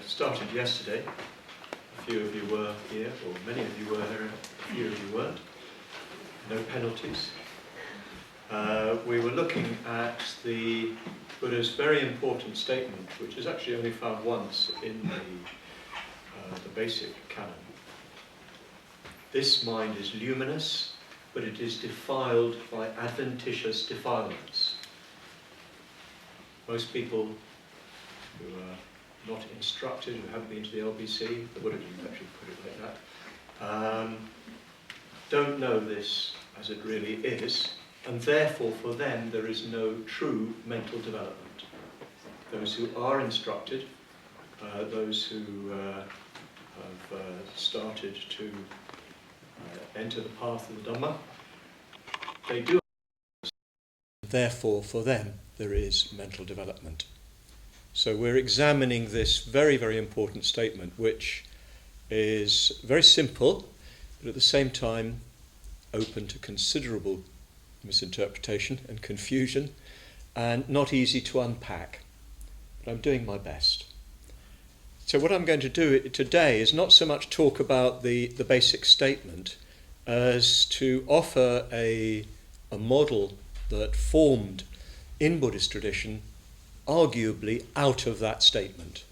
started yesterday. A few of you were here, or many of you were here, a few of you weren't. No penalties. We were looking at the Buddha's very important statement, which is actually only found once in the basic canon. This mind is luminous, but it is defiled by adventitious defilements. Most people who are not instructed, who haven't been to the LBC, the Buddha didn't actually put it like that, don't know this as it really is, and therefore for them there is no true mental development. Those who are instructed, those who have started to enter the path of the Dhamma, they do. Therefore for them there is mental development. So we're examining this very, very important statement, which is very simple, but at the same time open to considerable misinterpretation and confusion, and not easy to unpack. But I'm doing my best. So what I'm going to do today is not so much talk about the basic statement as to offer a model that formed in Buddhist tradition arguably out of that statement.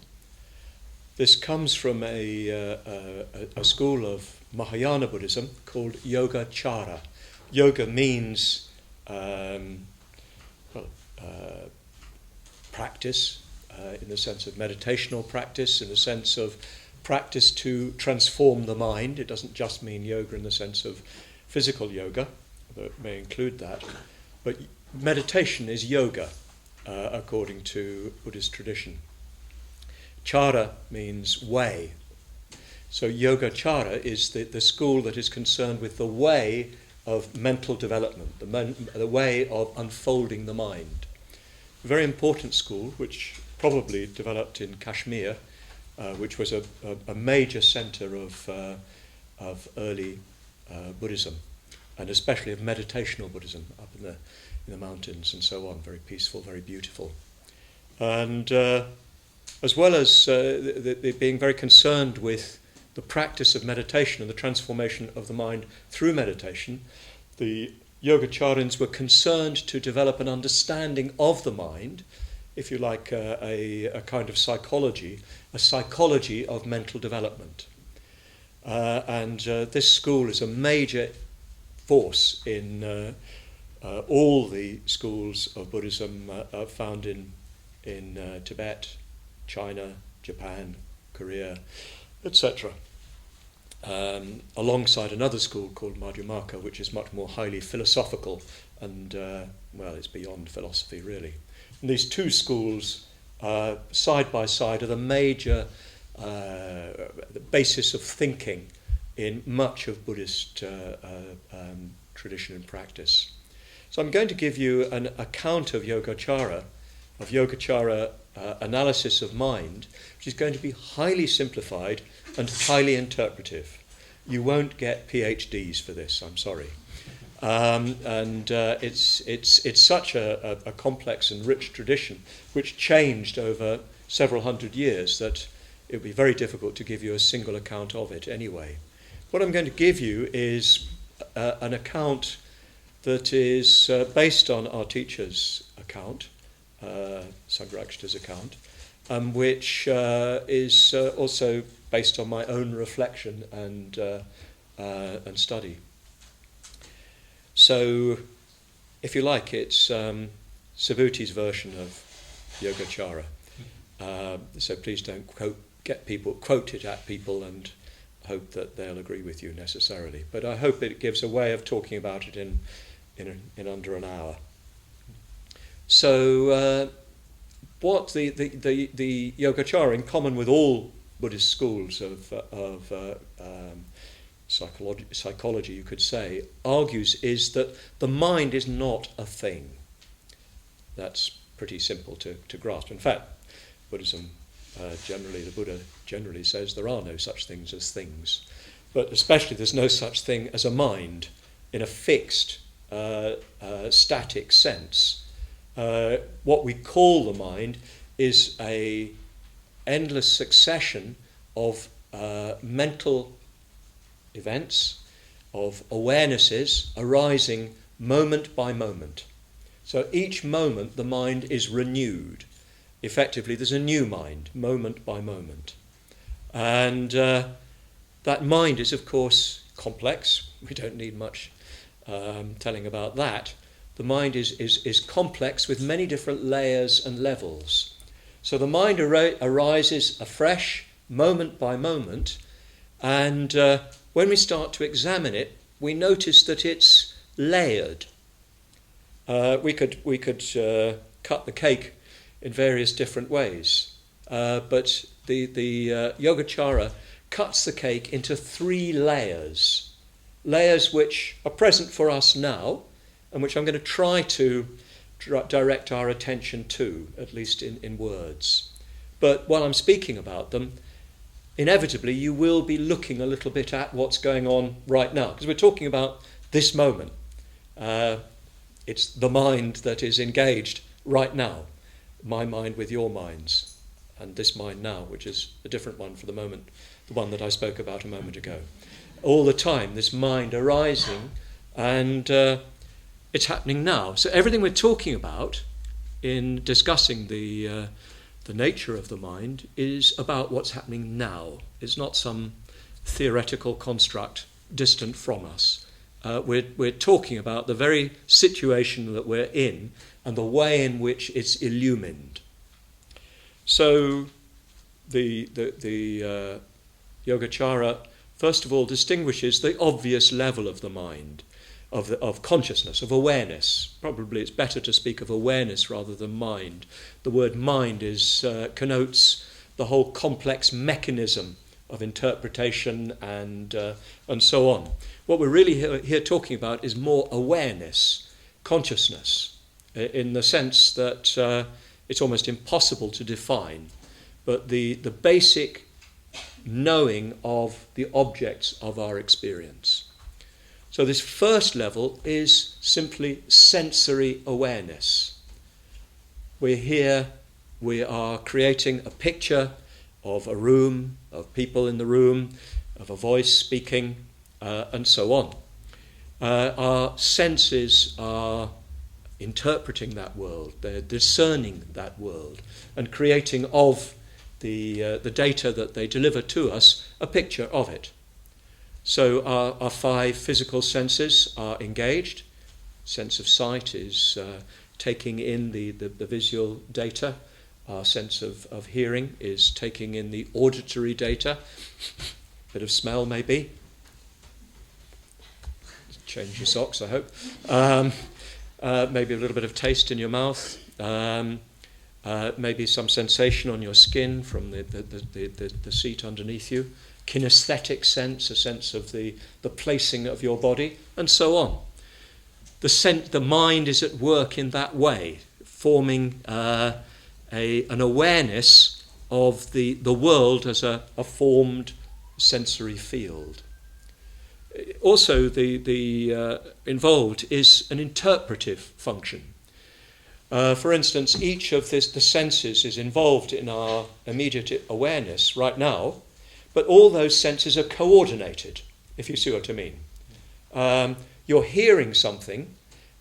This comes from a school of Mahayana Buddhism called Yogacara. Yoga means practice, in the sense of meditational practice, in the sense of practice to transform the mind. It doesn't just mean yoga in the sense of physical yoga, although it may include that. But meditation is yoga, according to Buddhist tradition. Chara means way. So Yogacara is the school that is concerned with the way of mental development, the way of unfolding the mind. A very important school, which probably developed in Kashmir, which was a major centre of early Buddhism, and especially of meditational Buddhism up in the mountains and so on. Very peaceful, very beautiful. And as well as being very concerned with the practice of meditation and the transformation of the mind through meditation, the Yogacharins were concerned to develop an understanding of the mind, if you like, a kind of psychology, a psychology of mental development. And this school is a major force in all the schools of Buddhism found in Tibet, China, Japan, Korea, etc. Alongside another school called Madhyamaka, which is much more highly philosophical and, it's beyond philosophy really. And these two schools, side by side, are the major the basis of thinking in much of Buddhist tradition and practice. So I'm going to give you an account of Yogacara analysis of mind, which is going to be highly simplified and highly interpretive. You won't get PhDs for this, I'm sorry. It's such a complex and rich tradition, which changed over several hundred years, that it would be very difficult to give you a single account of it anyway. What I'm going to give you is an account that is based on our teacher's account, Sangharakshita's account, which is also based on my own reflection and study. So, if you like, it's Subhuti's version of Yogacara. So please don't quote it at people and hope that they'll agree with you necessarily. But I hope it gives a way of talking about it in under an hour. So, what the Yogacara, in common with all Buddhist schools of psychology, you could say, argues is that the mind is not a thing. That's pretty simple to grasp. In fact, Buddhism the Buddha generally says there are no such things as things, but especially there's no such thing as a mind in a fixed, static sense. What we call the mind is a endless succession of mental events, of awarenesses arising moment by moment. So each moment the mind is renewed. Effectively, there's a new mind, moment by moment. And that mind is, of course, complex. We don't need much telling about that. The mind is complex with many different layers and levels. So the mind arises afresh, moment by moment, and when we start to examine it, we notice that it's layered. We could cut the cake in various different ways, but the Yogacara cuts the cake into 3 layers which are present for us now, and which I'm going to try to direct our attention to, at least in words. But while I'm speaking about them, inevitably you will be looking a little bit at what's going on right now, because we're talking about this moment. It's the mind that is engaged right now, my mind with your minds, and this mind now, which is a different one for the moment, the one that I spoke about a moment ago. All the time, this mind arising, and it's happening now. So everything we're talking about in discussing the nature of the mind is about what's happening now. It's not some theoretical construct distant from us. We're talking about the very situation that we're in and the way in which it's illumined. So the Yogacara first of all distinguishes the obvious level of the mind, of consciousness, of awareness. Probably it's better to speak of awareness rather than mind. The word mind connotes the whole complex mechanism of interpretation and so on. What we're really here talking about is more awareness, consciousness, in the sense that it's almost impossible to define, but the basic knowing of the objects of our experience. So this first level is simply sensory awareness. We're here, we are creating a picture of a room, of people in the room, of a voice speaking, and so on. Our senses are interpreting that world, they're discerning that world, and creating of the data that they deliver to us a picture of it. So our 5 physical senses are engaged. Sense of sight is taking in the visual data. Our sense of hearing is taking in the auditory data. Bit of smell maybe. Change your socks, I hope. Maybe a little bit of taste in your mouth. Maybe some sensation on your skin from the seat underneath you. Kinesthetic sense, a sense of the placing of your body, and so on. The mind is at work in that way, forming an awareness of the world as a formed sensory field. Also, the involved is an interpretive function. For instance, each of the senses is involved in our immediate awareness right now, but all those senses are coordinated, if you see what I mean. You're hearing something,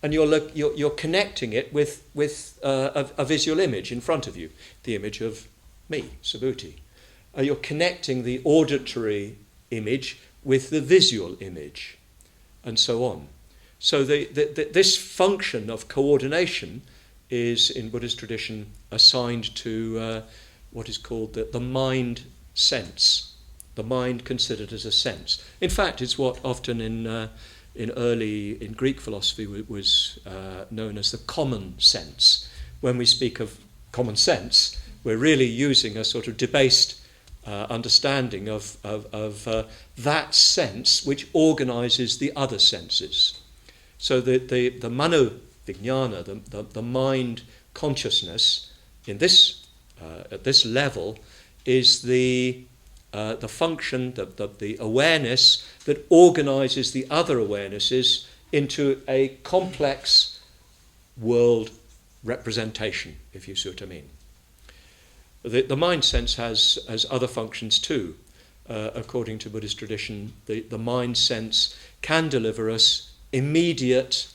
and you're connecting it with a visual image in front of you, the image of me, Subhuti. You're connecting the auditory image with the visual image, and so on. So this function of coordination is, in Buddhist tradition, assigned to what is called the mind sense, the mind considered as a sense. In fact, it's what often in Greek philosophy was known as the common sense. When we speak of common sense, we're really using a sort of debased understanding of that sense which organizes the other senses. So the mano vijnana, the mind consciousness, in this at this level, is the function, the awareness that organizes the other awarenesses into a complex world representation, if you see what I mean. The mind sense has other functions too. According to Buddhist tradition, the mind sense can deliver us immediate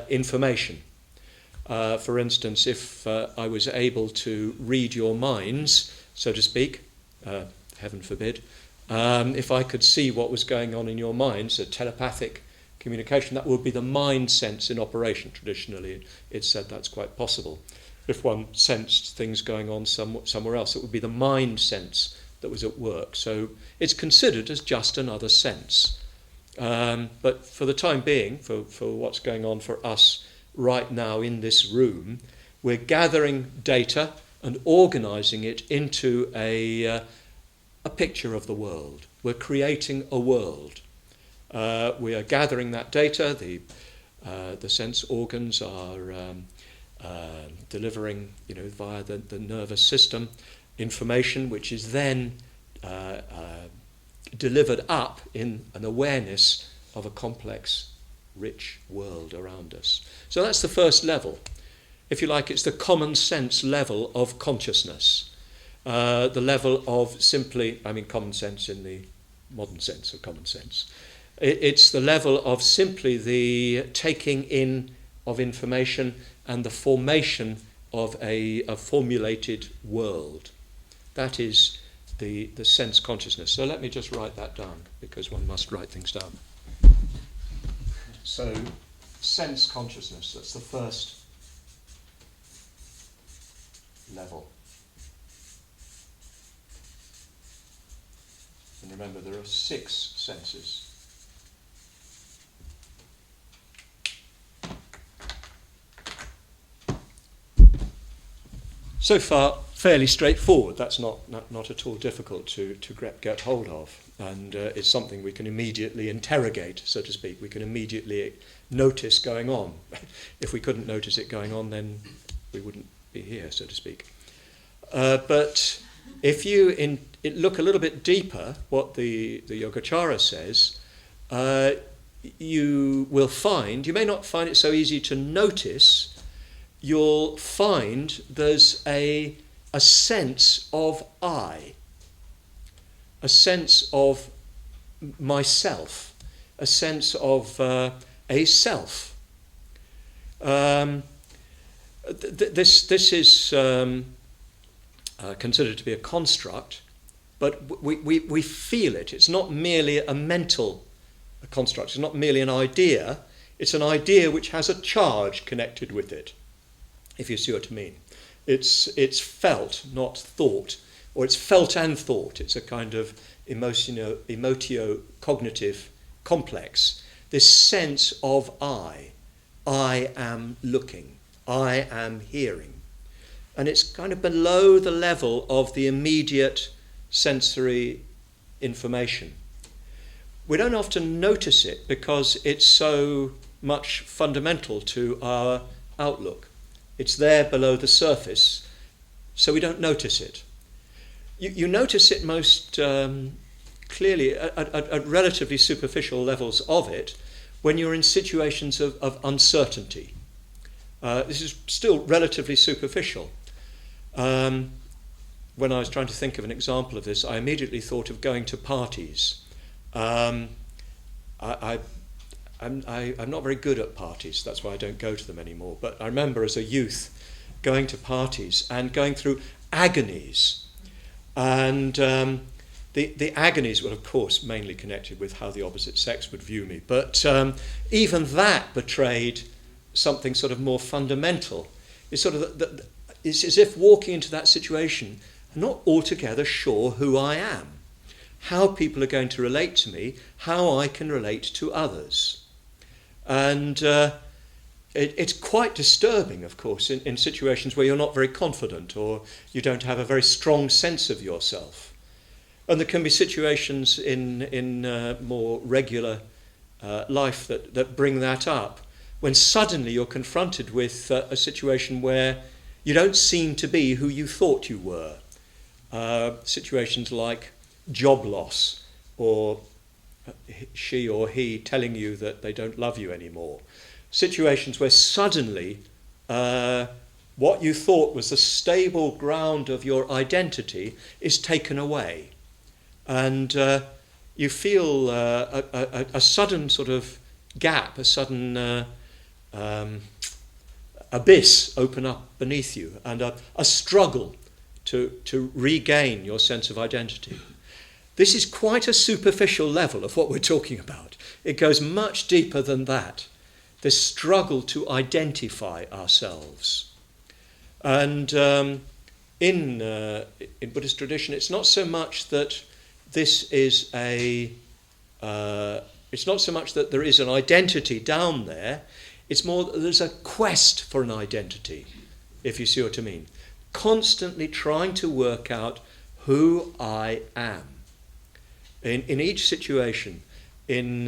information. For instance, if I was able to read your minds, so to speak, heaven forbid, if I could see what was going on in your minds, a telepathic communication, that would be the mind sense in operation. Traditionally, it's said that's quite possible. If one sensed things going on somewhere else, it would be the mind sense that was at work. So it's considered as just another sense. But for the time being, for what's going on for us right now in this room, we're gathering data and organising it into a picture of the world. We're creating a world. We are gathering that data. The sense organs are delivering, via the nervous system, information which is then delivered up in an awareness of a complex, rich world around us. So that's the first level. If you like, it's the common sense level of consciousness. The level of simply, common sense in the modern sense of common sense. It's the level of simply the taking in of information and the formation of a formulated world. That is the sense consciousness. So let me just write that down, because one must write things down. So, sense consciousness, that's the first level. And remember, there are 6 senses. So far, fairly straightforward. That's not at all difficult to get hold of. And it's something we can immediately interrogate, so to speak. We can immediately notice going on. If we couldn't notice it going on, then we wouldn't be here, so to speak. But if you look a little bit deeper, what the Yogacara says, you will find, you may not find it so easy to notice, you'll find there's a sense of I, a sense of myself, a sense of a self. This is considered to be a construct, but we feel it. It's not merely a mental construct. It's not merely an idea. It's an idea which has a charge connected with it, if you see what I mean. It's felt, not thought, or it's felt and thought. It's a kind of emotio-cognitive complex. This sense of I am looking, I am hearing. And it's kind of below the level of the immediate sensory information. We don't often notice it because it's so much fundamental to our outlook. It's there below the surface, so we don't notice it. You notice it most clearly at relatively superficial levels of it when you're in situations of uncertainty. This is still relatively superficial. When I was trying to think of an example of this, I immediately thought of going to parties. I'm not very good at parties, that's why I don't go to them anymore. But I remember as a youth going to parties and going through agonies. And the agonies were, of course, mainly connected with how the opposite sex would view me. But even that betrayed something sort of more fundamental. It's sort of it's as if walking into that situation, I'm not altogether sure who I am, how people are going to relate to me, how I can relate to others. And it's quite disturbing, of course, in situations where you're not very confident or you don't have a very strong sense of yourself. And there can be situations in more regular life that bring that up, when suddenly you're confronted with a situation where you don't seem to be who you thought you were. Situations like job loss, or she or he telling you that they don't love you anymore. Situations where suddenly what you thought was the stable ground of your identity is taken away. And you feel a sudden sort of gap, a sudden abyss open up beneath you, and a struggle to regain your sense of identity. This is quite a superficial level of what we're talking about. It goes much deeper than that, this struggle to identify ourselves. And in Buddhist tradition, it's not so much that this is it's not so much that there is an identity down there, it's more that there's a quest for an identity, if you see what I mean. Constantly trying to work out who I am. In each situation, in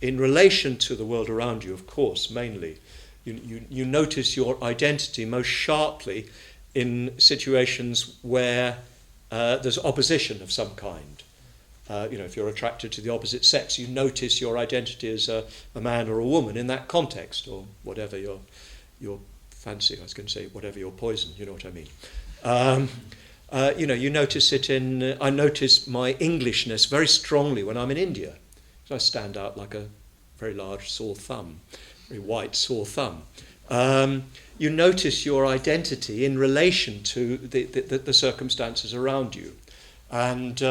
relation to the world around you, of course, mainly, you notice your identity most sharply in situations where there's opposition of some kind. If you're attracted to the opposite sex, you notice your identity as a man or a woman in that context, or whatever your fancy. I was going to say whatever your poison. You know what I mean. You notice it in. I notice my Englishness very strongly when I'm in India. So I stand out like a very large sore thumb, very white sore thumb. You notice your identity in relation to the circumstances around you, and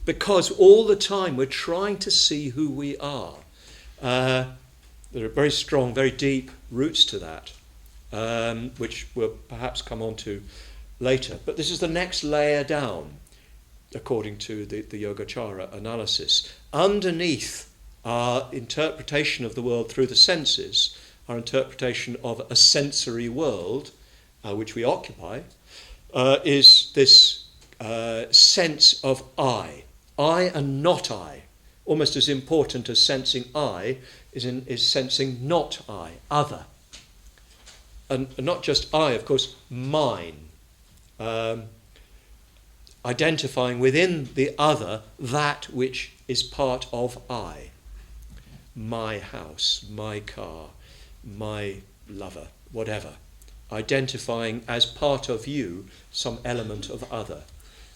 because all the time we're trying to see who we are. There are very strong, very deep roots to that, which we'll perhaps come on to later. But this is the next layer down, according to the Yogacara analysis. Underneath our interpretation of the world through the senses, our interpretation of a sensory world, which we occupy, is this sense of I and not I. Almost as important as sensing I is sensing not I, other. And not just I, of course, mine. Identifying within the other that which is part of I. My house, my car, my lover, whatever. Identifying as part of you some element of other.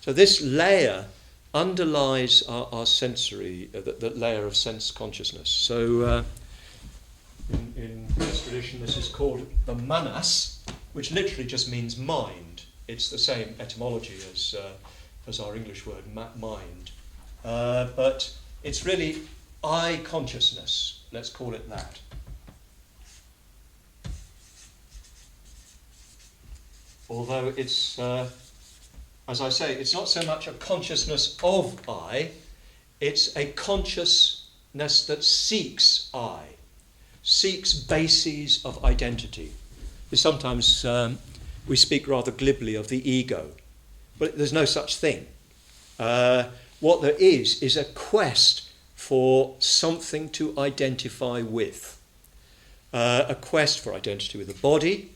So this layer underlies our sensory, the layer of sense consciousness. So in Buddhist tradition this is called the Manus, which literally just means mind. It's the same etymology as our English word mind. But it's really I consciousness, let's call it that. Although it's, as I say, it's not so much a consciousness of I, it's a consciousness that seeks I, seeks bases of identity. Sometimes we speak rather glibly of the ego, but there's no such thing. What there is a quest for something to identify with. A quest for identity with a body,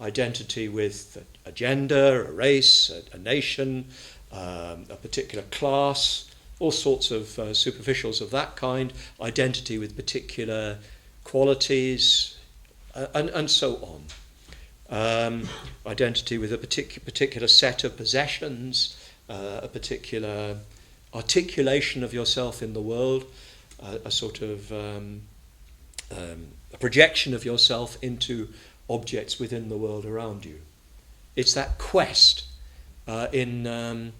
identity with a gender, a race, a nation, a particular class, all sorts of superficials of that kind, identity with particular qualities, and so on. Identity with a particular set of possessions, a particular articulation of yourself in the world, a sort of a projection of yourself into objects within the world around you. It's that quest. In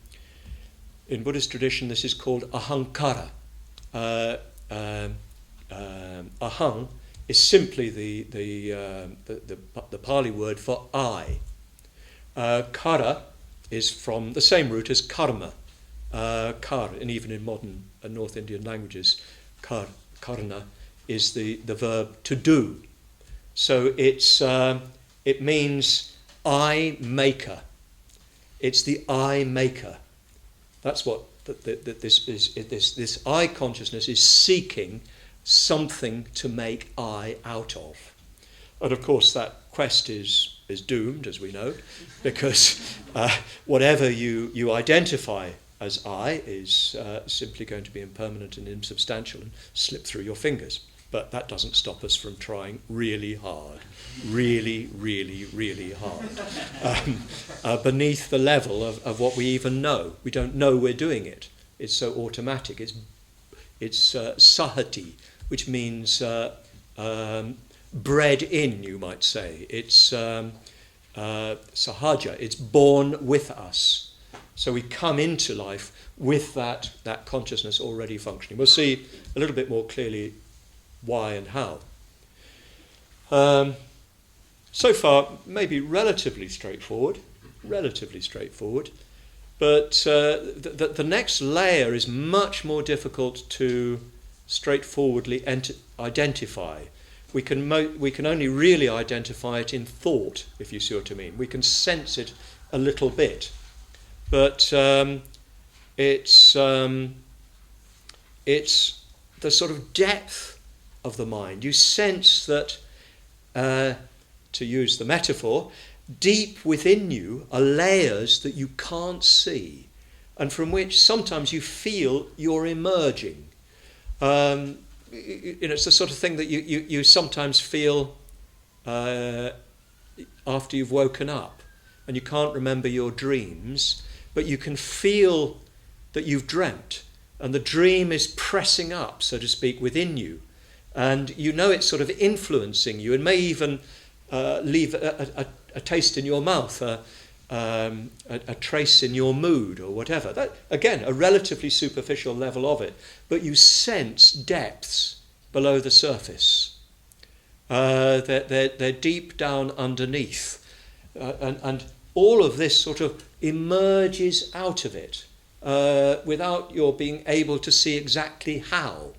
Buddhist tradition, this is called ahankara. Ahang is simply the Pali word for I. Kara is from the same root as karma. Kar, and even in modern North Indian languages, karna is the verb to do. So it means I maker. It's the I maker. That's what this is. This I consciousness is seeking something to make I out of. And of course that quest is doomed, as we know, because whatever you identify as I is simply going to be impermanent and insubstantial and slip through your fingers. But that doesn't stop us from trying really hard, really, really, really hard, beneath the level of what we even know. We don't know we're doing it. It's so automatic. It's sahati, which means bred in, you might say. It's sahaja. It's born with us. So we come into life with that consciousness already functioning. We'll see a little bit more clearly why and how. So far, maybe relatively straightforward, but the next layer is much more difficult to straightforwardly identify. We can only really identify it in thought, if you see what I mean. We can sense it a little bit, but it's the sort of depth of the mind. You sense that, to use the metaphor, deep within you are layers that you can't see, and from which sometimes you feel you're emerging. It's the sort of thing that you sometimes feel after you've woken up, and you can't remember your dreams, but you can feel that you've dreamt, and the dream is pressing up, so to speak, within you. And you know it's sort of influencing you, and may even leave a taste in your mouth, a trace in your mood, or whatever. That, again, a relatively superficial level of it, but you sense depths below the surface. They're deep down underneath, and all of this sort of emerges out of it without your being able to see exactly how.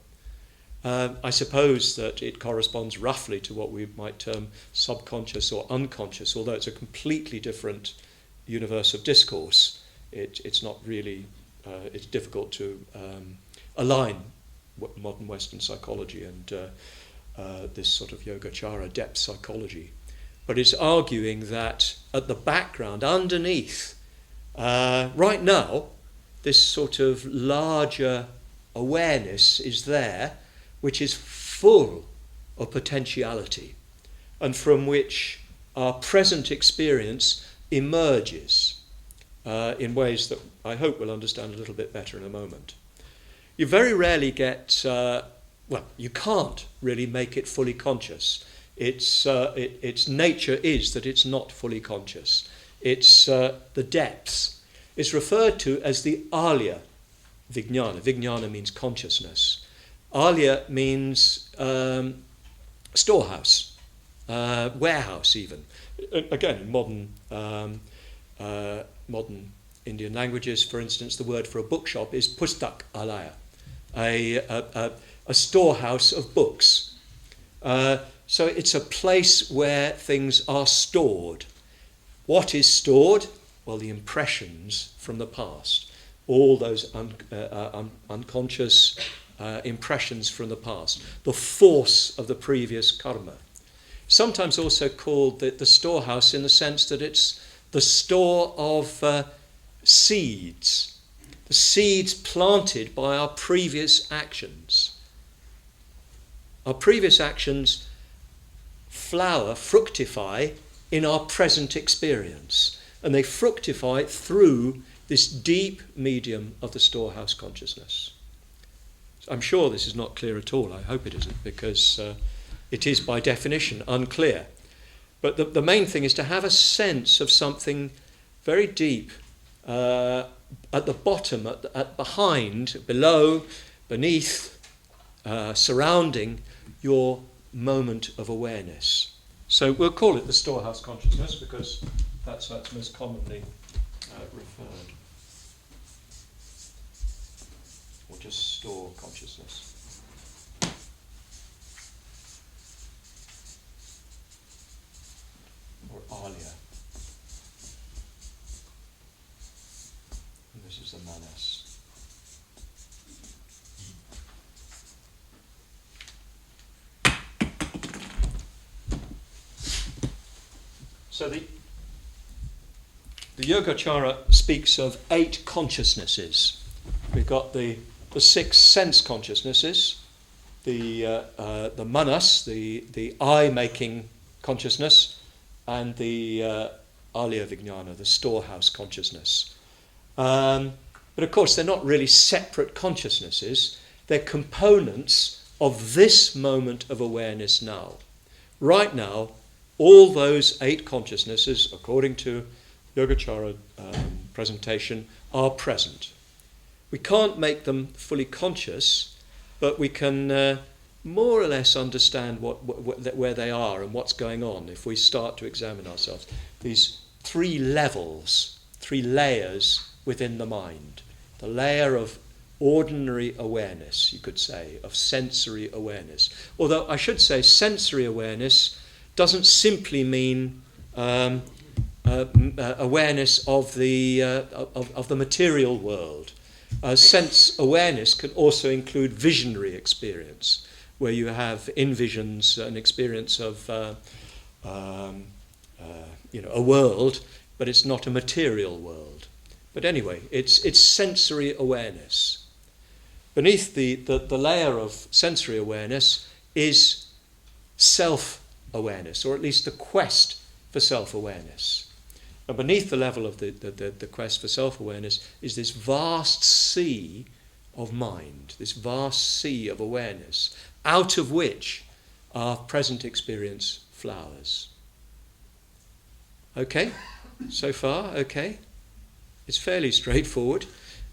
I suppose that it corresponds roughly to what we might term subconscious or unconscious, although it's a completely different universe of discourse. It's not really, it's difficult to align modern Western psychology and this sort of Yogacara depth psychology. But it's arguing that at the background, underneath, right now, this sort of larger awareness is there, which is full of potentiality, and from which our present experience emerges in ways that I hope we'll understand a little bit better in a moment. You very rarely get, you can't really make it fully conscious. Its nature is that it's not fully conscious. It's the depths. It's referred to as the alya vijnana. Vijnana means consciousness. Alya means storehouse, warehouse even. Again, in modern Indian languages, for instance, the word for a bookshop is pustak alaya, a storehouse of books. So it's a place where things are stored. What is stored? Well, the impressions from the past, all those unconscious impressions from the past, the force of the previous karma. Sometimes also called the storehouse in the sense that it's the store of seeds, the seeds planted by our previous actions. Our previous actions flower, fructify in our present experience, and they fructify through this deep medium of the storehouse consciousness. I'm sure this is not clear at all. I hope it isn't, because it is by definition unclear. But the main thing is to have a sense of something very deep at the bottom, at behind, below, beneath, surrounding your moment of awareness. So we'll call it the storehouse consciousness, because that's how it's most commonly referred. Or just store consciousness. Or alya. And this is the Manus. So the Yogacara speaks of 8 consciousnesses. We've got the 6 sense consciousnesses, the Manus, the I-making consciousness, and the Alaya Vijnana, the storehouse consciousness. But of course, they're not really separate consciousnesses. They're components of this moment of awareness now. Right now, all those 8 consciousnesses, according to Yogacara presentation, are present. We can't make them fully conscious, but we can more or less understand where they are and what's going on if we start to examine ourselves. These 3 levels, 3 layers within the mind. The layer of ordinary awareness, you could say, of sensory awareness. Although I should say sensory awareness doesn't simply mean awareness of the material world. Sense awareness can also include visionary experience, where you have in visions an experience of a world, but it's not a material world. But anyway, it's sensory awareness. Beneath the layer of sensory awareness is self-awareness, or at least the quest for self-awareness. And beneath the level of the quest for self-awareness is this vast sea of mind, this vast sea of awareness, out of which our present experience flowers. Okay? So far, okay? It's fairly straightforward.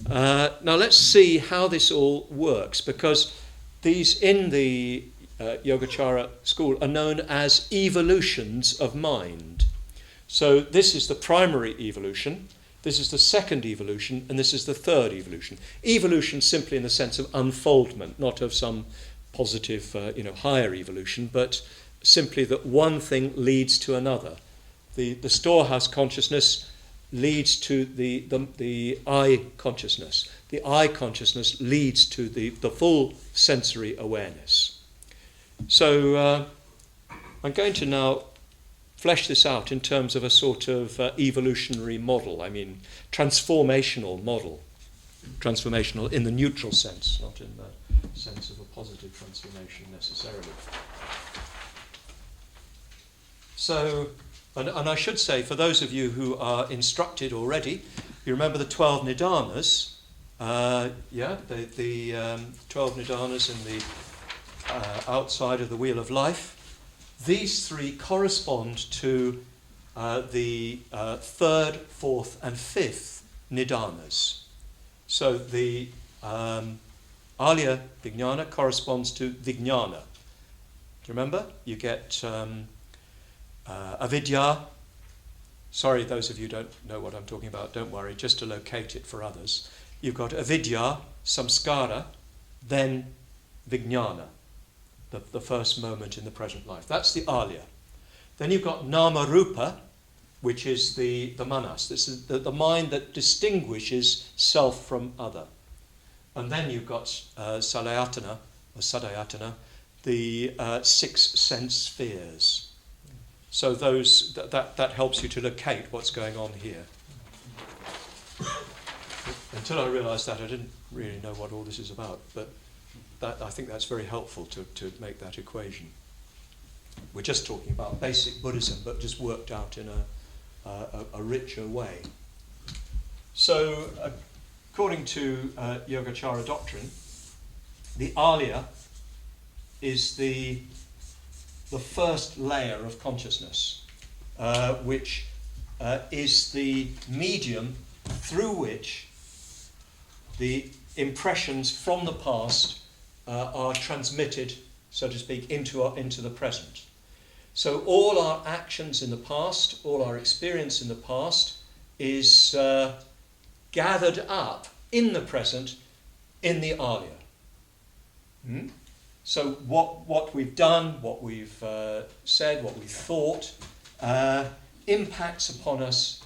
Now let's see how this all works, because these in the Yogacara school are known as evolutions of mind. So this is the primary evolution, this is the second evolution, and this is the third evolution. Evolution simply in the sense of unfoldment, not of some positive, higher evolution, but simply that one thing leads to another. The storehouse consciousness leads to the I consciousness. The I consciousness leads to the full sensory awareness. So I'm going to now flesh this out in terms of a sort of evolutionary model, transformational model. Transformational in the neutral sense, not in the sense of a positive transformation necessarily. So, and I should say, for those of you who are instructed already, you remember the 12 Nidanas, the 12 Nidanas in the outside of the Wheel of Life. These 3 correspond to the 3rd, 4th and 5th Nidanas. So the Alaya Vijnana corresponds to Vijnana. Do you remember? You get avidya. Sorry, those of you who don't know what I'm talking about, don't worry, just to locate it for others. You've got avidya, samskara, then vijnana, the first moment in the present life. That's the alaya. Then you've got nama rupa, which is the manas. This is the mind that distinguishes self from other. And then you've got salayatana, or sadayatana, the 6 sense spheres. So that helps you to locate what's going on here. Until I realised that, I didn't really know what all this is about, but I think that's very helpful to make that equation. We're just talking about basic Buddhism, but just worked out in a richer way. So, according to Yogacara doctrine, the alaya is the first layer of consciousness, which is the medium through which the impressions from the past are transmitted, so to speak, into the present. So all our actions in the past, all our experience in the past is gathered up in the present in the alaya. So what we've done, what we've said, what we've thought, impacts upon us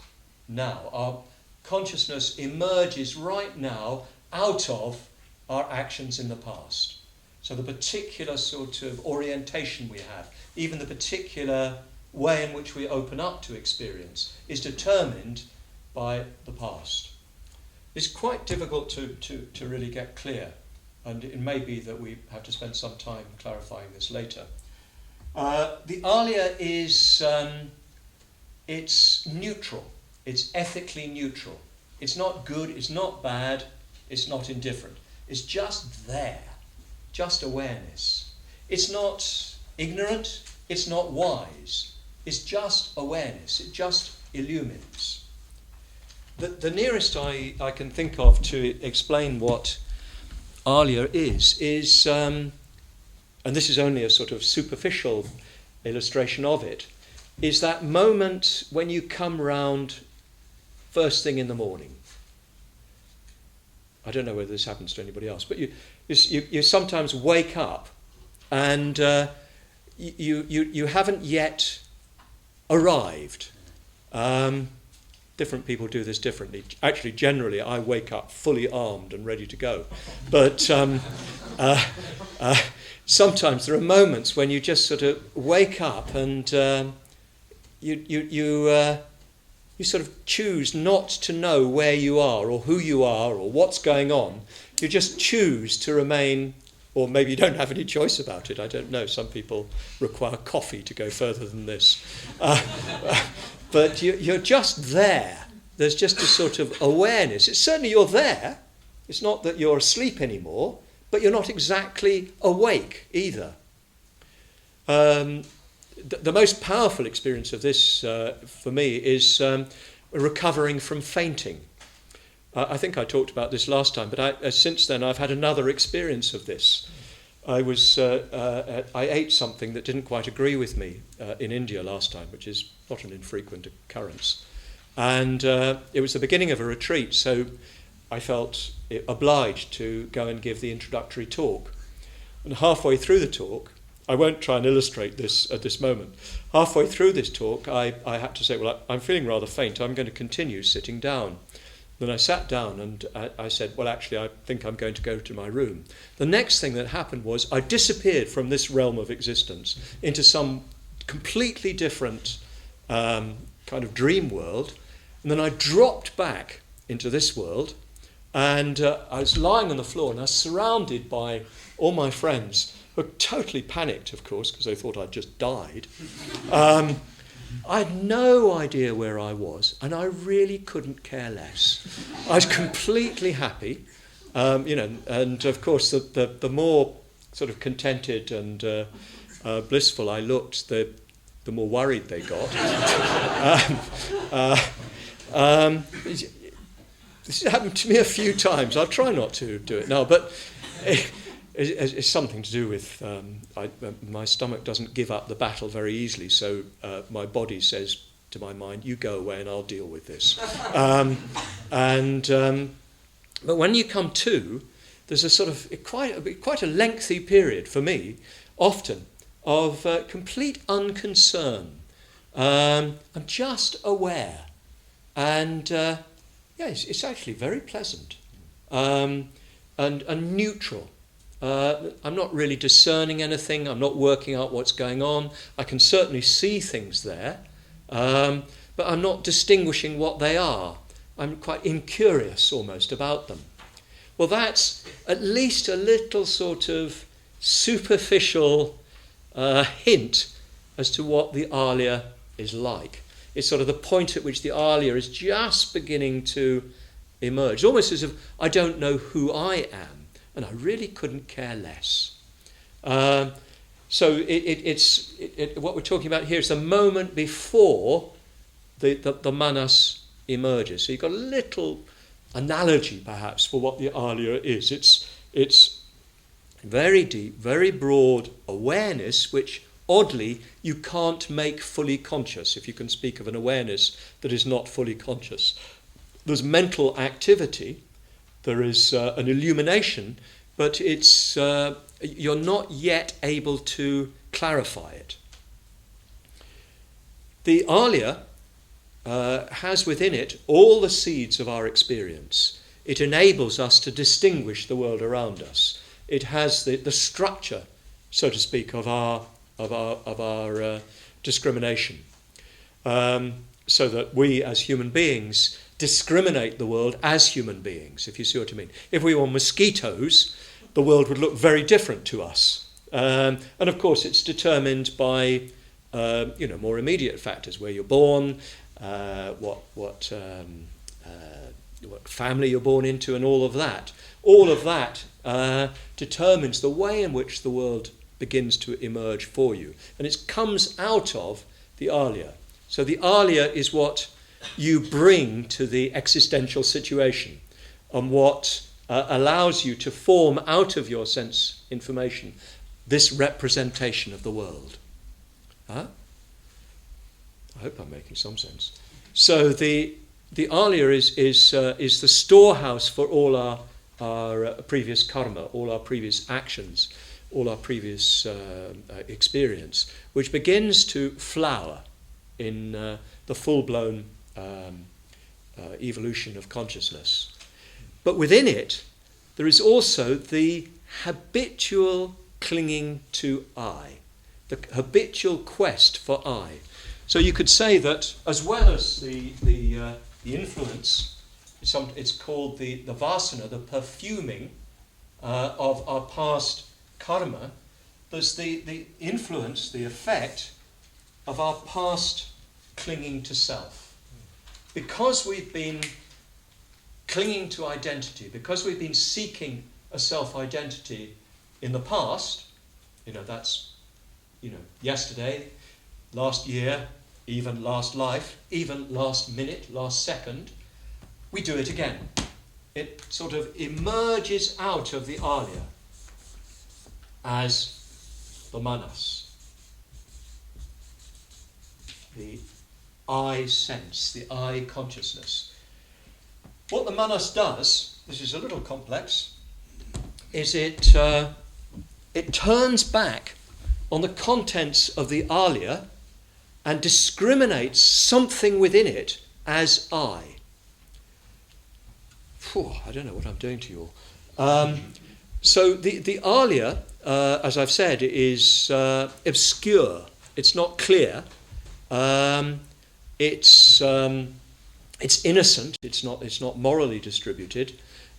now. Our consciousness emerges right now out of our actions in the past. So the particular sort of orientation we have, even the particular way in which we open up to experience, is determined by the past. It's quite difficult to really get clear And it may be that we have to spend some time clarifying this later. The Alaya is, it's neutral. It's ethically neutral. It's not good, it's not bad, it's not indifferent. It's just there, just awareness. It's not ignorant, it's not wise. It's just awareness, it just illumines. The nearest I can think of to explain what Alaya is, and this is only a sort of superficial illustration of it, is that moment when you come round first thing in the morning. I don't know whether this happens to anybody else, but you sometimes wake up and you haven't yet arrived. Different people do this differently. Actually, generally, I wake up fully armed and ready to go. But sometimes there are moments when you just sort of wake up and you sort of choose not to know where you are or who you are or what's going on. You just choose to remain, or maybe you don't have any choice about it. I don't know. Some people require coffee to go further than this. But you're just there. There's just a sort of awareness. It's certainly you're there. It's not that you're asleep anymore, but you're not exactly awake either. The most powerful experience of this for me is recovering from fainting. I think I talked about this last time, but since then I've had another experience of this. I ate something that didn't quite agree with me in India last time, which is not an infrequent occurrence. And it was the beginning of a retreat, so I felt obliged to go and give the introductory talk. And halfway through the talk, I won't try and illustrate this at this moment. Halfway through this talk, I had to say, well, I'm feeling rather faint. I'm going to continue sitting down. Then I sat down and I said, well, actually, I think I'm going to go to my room. The next thing that happened was I disappeared from this realm of existence into some completely different kind of dream world. And then I dropped back into this world, and I was lying on the floor, and I was surrounded by all my friends, who were totally panicked, of course, because they thought I'd just died. I had no idea where I was, and I really couldn't care less. I was completely happy, and of course, the more sort of contented and blissful I looked, the more worried they got. This happened to me a few times. I'll try not to do it now, but it's something to do with my stomach doesn't give up the battle very easily, so my body says to my mind, you go away and I'll deal with this. But when you come to, there's a sort of quite a lengthy period for me, often, of complete unconcern. I'm just aware. And it's actually very pleasant and neutral. I'm not really discerning anything. I'm not working out what's going on. I can certainly see things there, but I'm not distinguishing what they are. I'm quite incurious almost about them. Well, that's at least a little sort of superficial hint as to what the Alaya is like. It's sort of the point at which the Alaya is just beginning to emerge. It's almost as if I don't know who I am, and I really couldn't care less. So what we're talking about here is the moment before the Manus emerges. So you've got a little analogy, perhaps, for what the Alaya is. It's very deep, very broad awareness, which oddly, you can't make fully conscious, if you can speak of an awareness that is not fully conscious. There's mental activity, there is an illumination, but it's you're not yet able to clarify it. The Alaya has within it all the seeds of our experience. It enables us to distinguish the world around us. It has the structure, so to speak, of our discrimination, so that we as human beings discriminate the world as human beings, if you see what I mean. If we were mosquitoes, the world would look very different to us. And of course, it's determined by more immediate factors: where you're born, what family you're born into, and all of that. All of that determines the way in which the world begins to emerge for you, and it comes out of the alaya. So the alaya is what you bring to the existential situation, and what allows you to form out of your sense information this representation of the world. Huh? I hope I'm making some sense. So the alaya is the storehouse for all our previous karma, all our previous actions, all our previous experience, which begins to flower in the full-blown evolution of consciousness. But within it, there is also the habitual clinging to I, the habitual quest for I. So you could say that as well as the influence, it's called the vasana, the perfuming of our past karma, there's the influence, the effect of our past clinging to self. Because we've been clinging to identity, because we've been seeking a self-identity in the past, that's, yesterday, last year, even last life, even last minute, last second, we do it again. It sort of emerges out of the alaya as the manas, the I sense, the I consciousness. What the manas does, this is a little complex, is it turns back on the contents of the alaya and discriminates something within it as I. I don't know what I'm doing to you all. So the alaya, as I've said, is obscure. It's not clear. It's innocent. It's not morally distributed,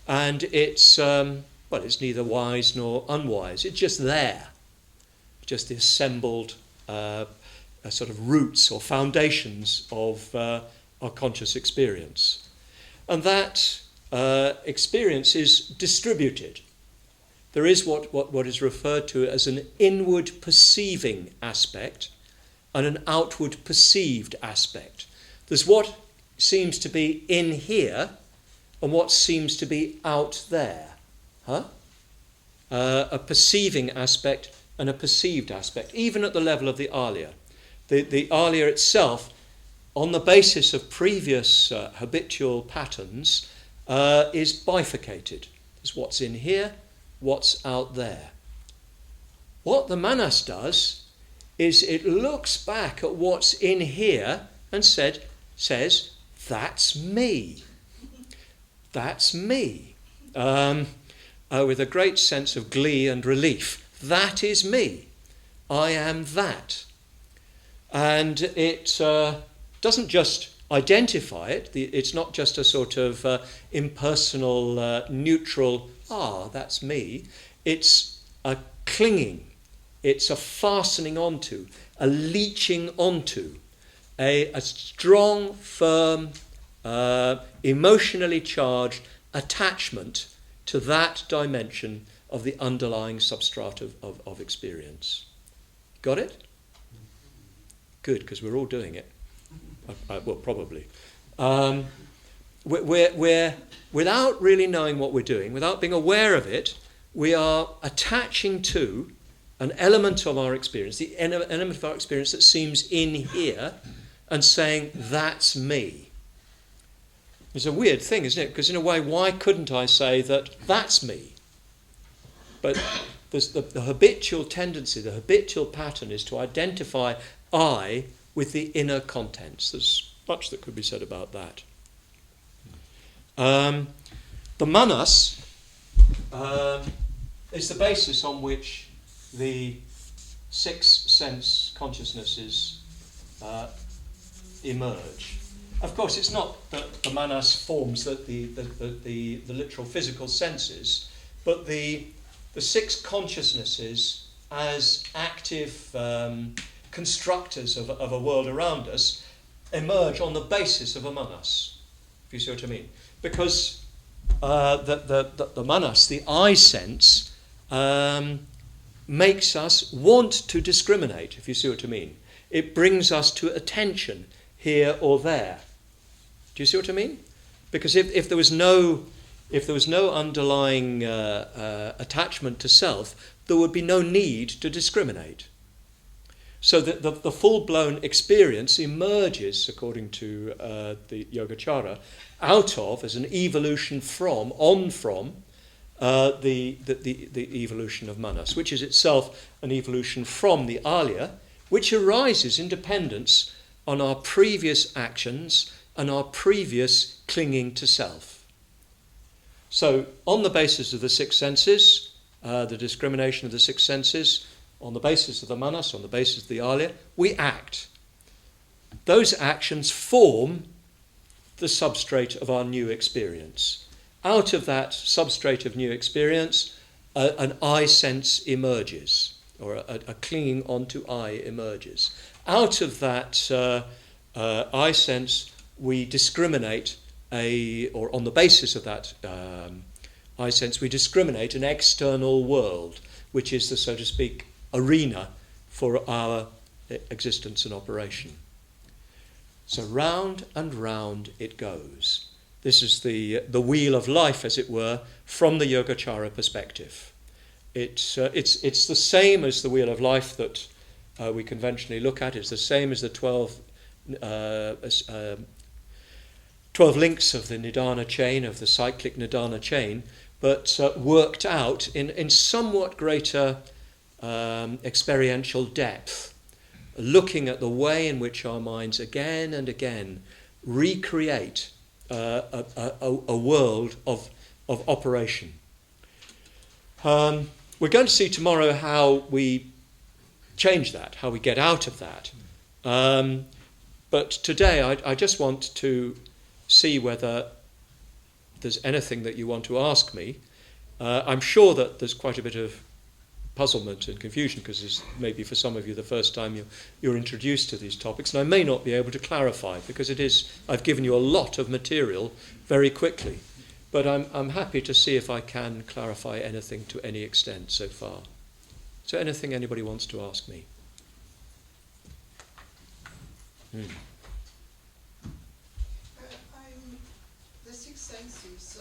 and it's neither wise nor unwise. It's just there, just the assembled sort of roots or foundations of our conscious experience, and that experience is distributed. There is what is referred to as an inward perceiving aspect and an outward perceived aspect. There's what seems to be in here and what seems to be out there. A perceiving aspect and a perceived aspect, even at the level of the alaya. The alaya itself, on the basis of previous habitual patterns, is bifurcated. There's what's in here, what's out there. What the manas does is it looks back at what's in here and says, that's me. That's me. With a great sense of glee and relief. That is me. I am that. And it doesn't just identify it. It's not just a sort of impersonal, neutral, that's me. It's a clinging. It's a fastening onto, a leeching onto, a strong, firm, emotionally charged attachment to that dimension of the underlying substrate of experience. Got it? Good, because we're all doing it. Well, probably. We're without really knowing what we're doing, without being aware of it, we are attaching to an element of our experience, the element of our experience that seems in here, and saying, that's me. It's a weird thing, isn't it? Because in a way, why couldn't I say that that's me? But there's the habitual tendency, the habitual pattern is to identify I with the inner contents. There's much that could be said about that. The manas is the basis on which the six sense consciousnesses emerge. Of course, it's not that the manas forms the literal physical senses, but the the 6 consciousnesses as active constructors of a world around us emerge on the basis of a Manus, if you see what I mean. Because the Manus, the I sense, makes us want to discriminate, if you see what I mean. It brings us to attention here or there. Do you see what I mean? Because if there was no underlying attachment to self, there would be no need to discriminate. So the full-blown experience emerges, according to the Yogacara, out of, as an evolution from the evolution of Manus, which is itself an evolution from the Alaya, which arises in dependence on our previous actions and our previous clinging to self. So, on the basis of the 6 senses, the discrimination of the 6 senses, on the basis of the Manus, on the basis of the Alaya, we act. Those actions form the substrate of our new experience. Out of that substrate of new experience, an I sense emerges, or a clinging onto I emerges. Out of that I sense, we discriminate or on the basis of that I sense, we discriminate an external world, which is the, so to speak, arena for our existence and operation. So round and round it goes. This is the wheel of life, as it were, from the Yogacara perspective. It's the same as the wheel of life that we conventionally look at. It's the same as the 12 links of the Nidana chain, of the cyclic Nidana chain, but worked out in somewhat greater experiential depth, looking at the way in which our minds again and again recreate a world of operation. We're going to see tomorrow how we change that, how we get out of that. But today I just want to see whether there's anything that you want to ask me. I'm sure that there's quite a bit of puzzlement and confusion, because it's maybe for some of you the first time you're introduced to these topics, and I may not be able to clarify, because I've given you a lot of material very quickly, but I'm happy to see if I can clarify anything to any extent so far. So anything anybody wants to ask me? The 6 senses,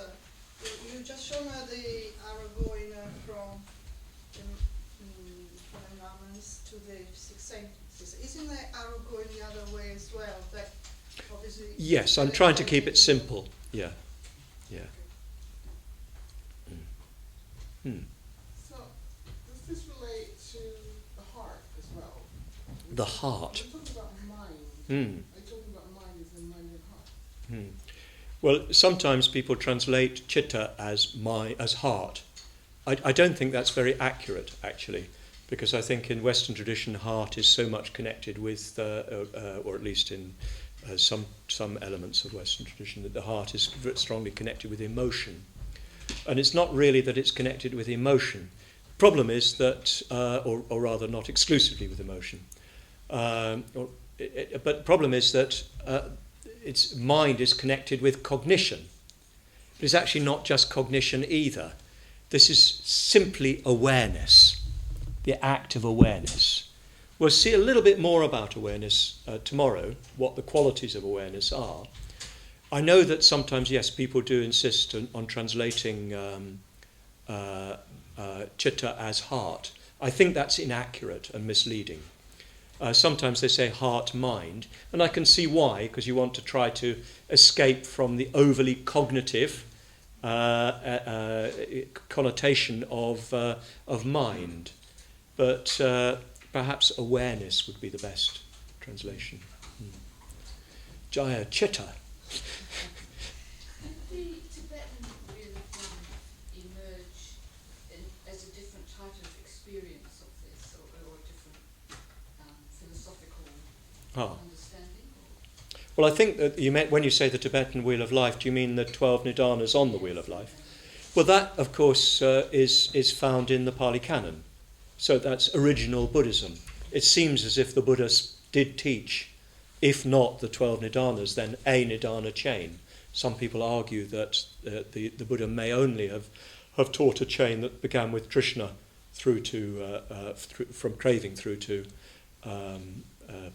you just shown the arrow going from Manus to the 6 senses. Isn't the arrow going the other way as well? That obviously. Yes, I'm trying to keep it simple. Yeah. So, does this relate to the heart as well? The heart. We're talking about mind. Are you talking about mind as in mind and heart? Well, sometimes people translate chitta as heart. I don't think that's very accurate, actually, because I think in Western tradition, heart is so much connected with, or at least in some elements of Western tradition, that the heart is strongly connected with emotion. And it's not really that it's connected with emotion. Problem is that, or rather not exclusively with emotion, but problem is that its mind is connected with cognition. But it's actually not just cognition either. This is simply awareness, the act of awareness. We'll see a little bit more about awareness tomorrow, what the qualities of awareness are. I know that sometimes, yes, people do insist on translating chitta as heart. I think that's inaccurate and misleading. Sometimes they say heart-mind, and I can see why, because you want to try to escape from the overly cognitive connotation of mind. But perhaps awareness would be the best translation. Jaya, chitta. Did the Tibetan wheel of life emerge as a different type of experience of this, or a different philosophical understanding? Well, I think that you meant, when you say the Tibetan wheel of life, do you mean the 12 nidanas on the wheel of life? Well, that, of course, is found in the Pali Canon. So that's original Buddhism. It seems as if the Buddha did teach, if not the 12 Nidanas, then a Nidana chain. Some people argue that the Buddha may only have taught a chain that began with Trishna through to from craving through to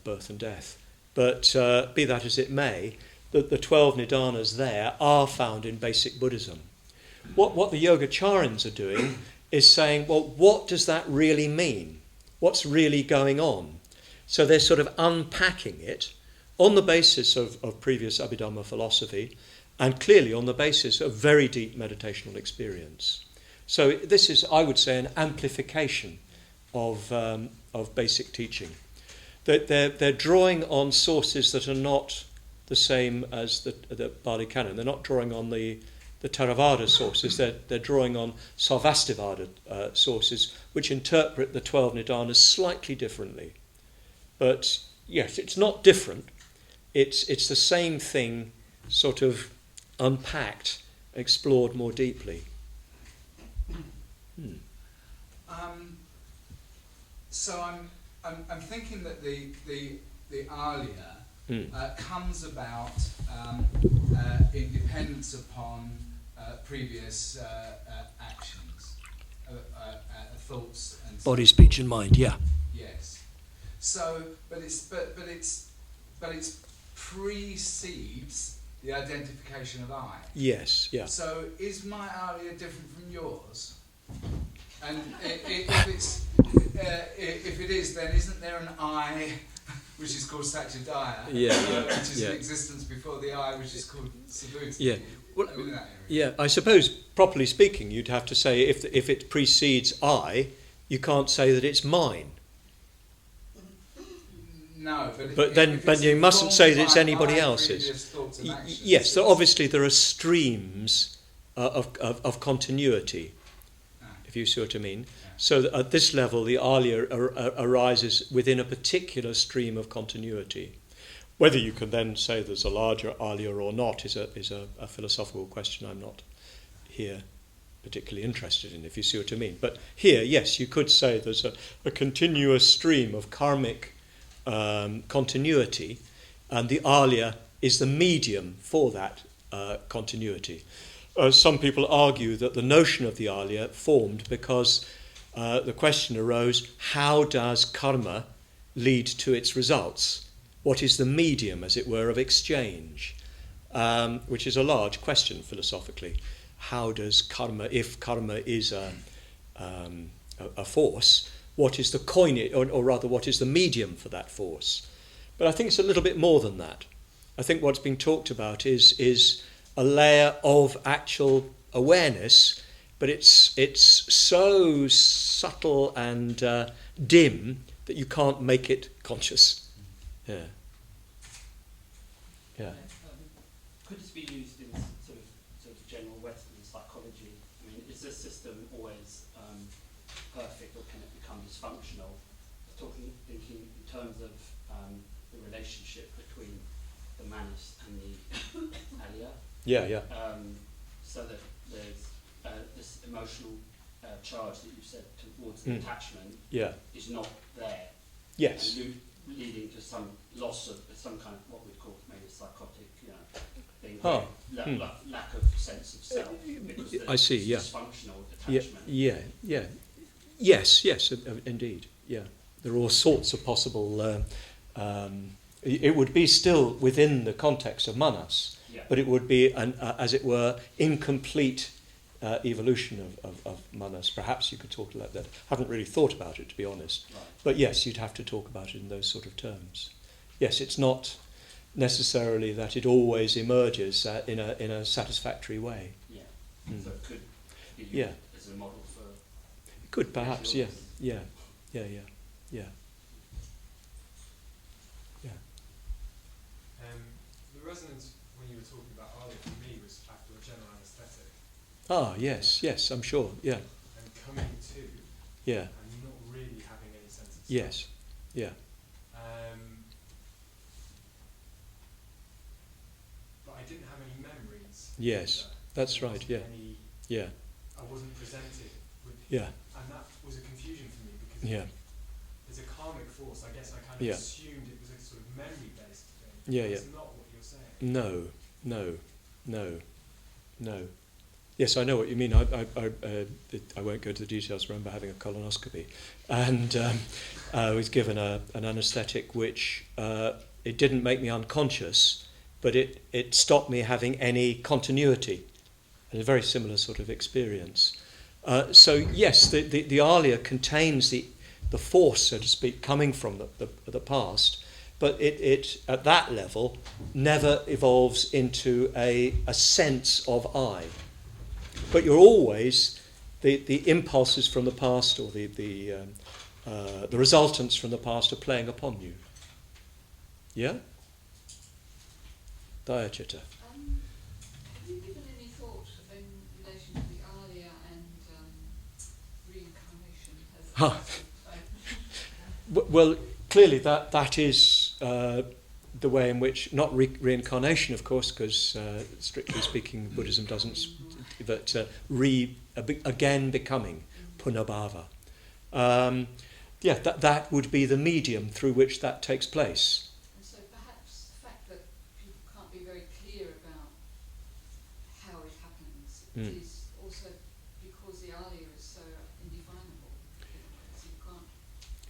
birth and death. But be that as it may, the 12 Nidanas there are found in basic Buddhism. What the Yogacarins are doing is saying, well, what does that really mean? What's really going on? So they're sort of unpacking it on the basis of previous Abhidhamma philosophy, and clearly on the basis of very deep meditational experience. So this is, I would say, an amplification of basic teaching. They're drawing on sources that are not the same as the Pali Canon. They're not drawing on the Theravada sources. They're drawing on Sarvastivada sources, which interpret the 12 Nidanas slightly differently. But yes, it's not different. It's the same thing, sort of unpacked, explored more deeply. So I'm thinking that the Alaya comes about in dependence upon previous actions, thoughts and Body, speech, and mind. Yeah. yes. So, but it precedes the identification of I. Yes. Yeah. So is my Alaya different from yours? And if it is, then isn't there an I which is called Satyadaya, which is in existence before the I, which is called Subhuti? Yeah. Well, yeah. I suppose, properly speaking, you'd have to say if it precedes I, you can't say that it's mine. No, but you mustn't say that it's anybody else's. Yes, so obviously there are streams of continuity, if you see what I mean. Yeah. So that at this level, the Alaya arises within a particular stream of continuity. Whether you can then say there's a larger Alaya or not is a philosophical question I'm not here particularly interested in, if you see what I mean. But here, yes, you could say there's a continuous stream of karmic continuity, and the Alaya is the medium for that continuity. Some people argue that the notion of the Alaya formed because the question arose, how does karma lead to its results? What is the medium, as it were, of exchange? Which is a large question philosophically. How does karma, if karma is a force, what is the coinage, or rather what is the medium for that force? But I think it's a little bit more than that. I think what's being talked about is a layer of actual awareness, but it's so subtle and dim that you can't make it conscious. Yeah. Yeah. Could this be used in sort of general Western psychology? I mean, is this system always perfect, or can it become dysfunctional? Thinking in terms of the relationship between the Manus and the Alaya. Yeah. So that there's this emotional charge that you said towards the attachment is not there. Yes. And leading to some loss of some kind of what we'd call maybe psychotic, thing. Lack of sense of self. Because I see. Yeah. Dysfunctional attachment. Yeah. Yes. Indeed. Yeah. There are all sorts of possible. It would be still within the context of Manus, but it would be as it were, incomplete evolution of Manus. Perhaps you could talk like that. Haven't really thought about it, to be honest. Right. But yes, you'd have to talk about it in those sort of terms. Yes, it's not necessarily that it always emerges in a satisfactory way. Yeah. So it could be used as a model for. It could perhaps. Yeah. The resonance when you were talking about Alaya for me was after a general anaesthetic. Ah, yes, I'm sure. Yeah. And coming to. Yeah. And not really having any sense of self. Yes. Yeah. But I didn't have any memories. Yes, that's right. Yeah. Any Yeah. I wasn't presented with, Yeah. and that was a confusion for me because Yeah. there's a karmic force. I guess I kind of Yeah. assumed it was a sort of memory-based thing. Yeah, That's yeah. not what you're saying. No. Yes, I know what you mean. I won't go to the details. I remember having a colonoscopy, and I was given an anaesthetic which it didn't make me unconscious, but it stopped me having any continuity. And a very similar sort of experience. So yes, the alia contains the force, so to speak, coming from the past, but it at that level never evolves into a sense of I. But you're always the impulses from the past or the resultants from the past are playing upon you. Yeah? Dayachitta. Have you given any thought in relation to the alia and reincarnation? Well, clearly that is the way in which, not reincarnation, of course, because strictly speaking, Buddhism doesn't, but again becoming, punabhava. That would be the medium through which that takes place. And so perhaps the fact that people can't be very clear about how it happens is also because the alia is so indefinable. So you can't,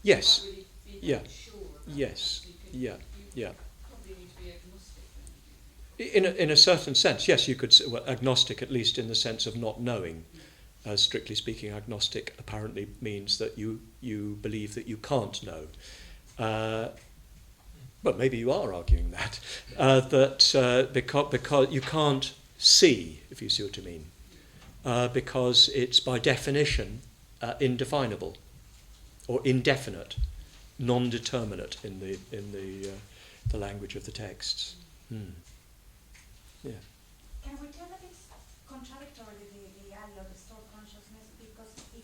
Yes. can't really be Yeah. that sure about Yes. that. So Yeah. you probably need to be agnostic then, do you think? In a certain sense, yes, you could say, well, agnostic at least in the sense of not knowing. Strictly speaking, agnostic apparently means that you believe that you can't know. But maybe you are arguing that. Because you can't see, if you see what I mean. Because it's by definition indefinable or indefinite, non-determinate in the language of the texts. Yeah. Can we tell that it's contradictory, the alia, the stored consciousness, because if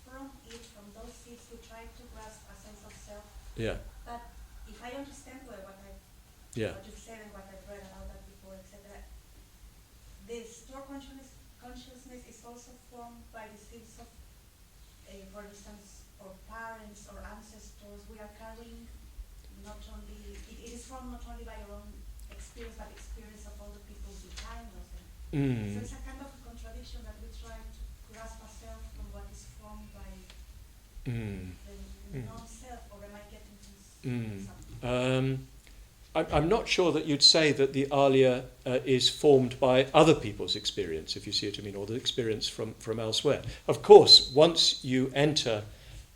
from those seeds we try to grasp a sense of self, Yeah. but if I understand well what you've said and what I've read about that before, etc., the stored consciousness is also formed by the seeds of, for instance, our parents or ancestors. We are carrying not only, it is formed not only by our own experience, but experience of all the people behind us. So it's a kind of a contradiction that we try to grasp ourselves from what is formed by the non-self, or am I getting something? I'm not sure that you'd say that the alia is formed by other people's experience, if you see what I mean, or the experience from elsewhere. Of course, once you enter